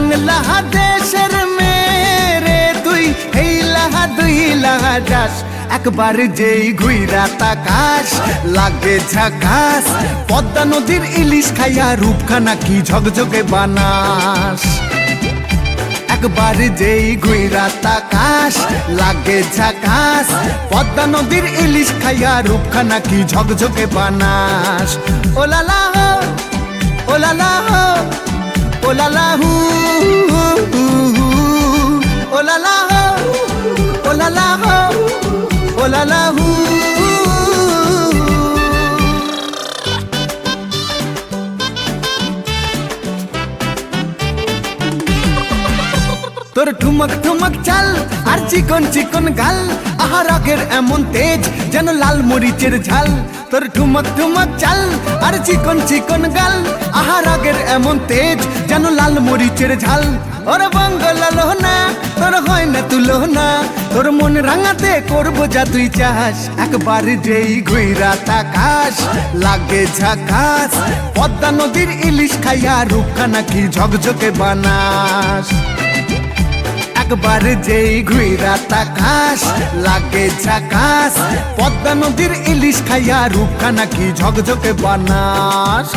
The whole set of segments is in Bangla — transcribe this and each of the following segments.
বাংলাদেশের মেরে তুই এই লাহা দুই লাহা যাস একবার যেই ঘুইরা তাকাস লাগে ঝাকাস পদ্মা নদীর ইলিশ খাইয়া রূপখানা কি ঝকঝকে বানাস একবার যেই ঘুইরা তাকাস লাগে ঝাকাস পদ্মা নদীর ইলিশ খাইয়া রূপখানা কি ঝকঝকে বানাস ওলালা হো ওলালা হো ওলালা হু ওলালা হো ওলালা হো ওলালা হু তোর ঠুমক ঠুমক চাল আর চিকন চিকন গাল আহার আগের এমন তেজ যেন লাল মরিচের ঝাল তোর ঠুমক ঠুমক চাল আর চিকন চিকন গাল আহার আগের এমন তেজ যেন লাল মরিচের ঝাল ওর বাংলা লোহনা তোর হয় না তুলনা তোর মন রাঙাতে করবো যা তুই চাস একবার যেই ঘুইরা তাকাস লাগে ঝাকাস পদ্মা নদীর ইলিশ খাইয়া রূপখানা কি ঝকঝকে বানাস একবার যেই ঘুইরা তাকাস লাগে ঝাকাস পদ্মা নদীর ইলিশ খাইয়া রূপখানা কি ঝকঝকে বানাস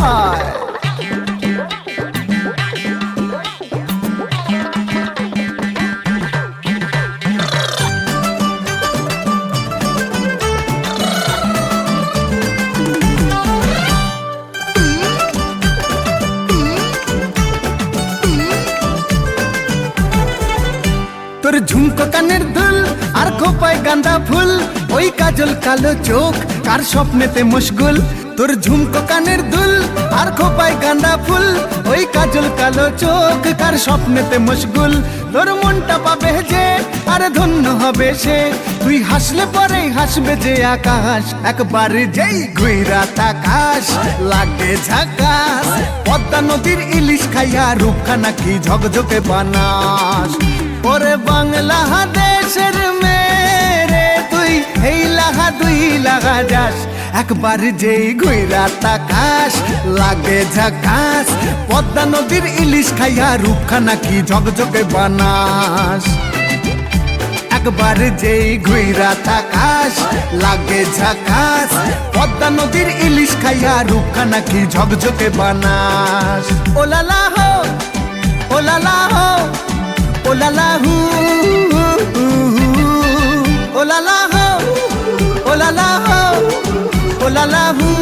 তোর ঝুমকো কানের দুল আর খোপায় গাঁদা ফুল ওই কাজল কালো চোখ কার স্বপ্নেতে মশগুল তোর ঝুমকো কানের দুল আর খোপায় গাঁদা ফুল ওই কাজল কালো চোখ কার স্বপ্নেতে মশগুল তোর মনটা পাবে যে আর ধন্য হবে সে তুই হাসলে পরে হাসবে যে আকাশ একবার যেই ঘুইরা তাকাস লাগে ঝাকাস পদ্মা নদীর ইলিশ খাইয়া রূপখানা কি ঝকঝকে বানাস ওরে বাংলাদেশের মেরে তুই এই লাহা দুই লাহা যাস একবার যেই ঘুইরা তাকাস লাগে ঝাকাস পদ্মা নদীর ইলিশ খাইয়া রূপখানা কি ঝকঝকে বানাস একবার যেই ঘুইরা তাকাস লাগে ঝাকাস পদ্মা নদীর ইলিশ খাইয়া রূপখানা কি ঝকঝকে বানাস ওলালা হো ওলালা হো ওলালা হু ওলালা হো ওলালা হো ওলালা হু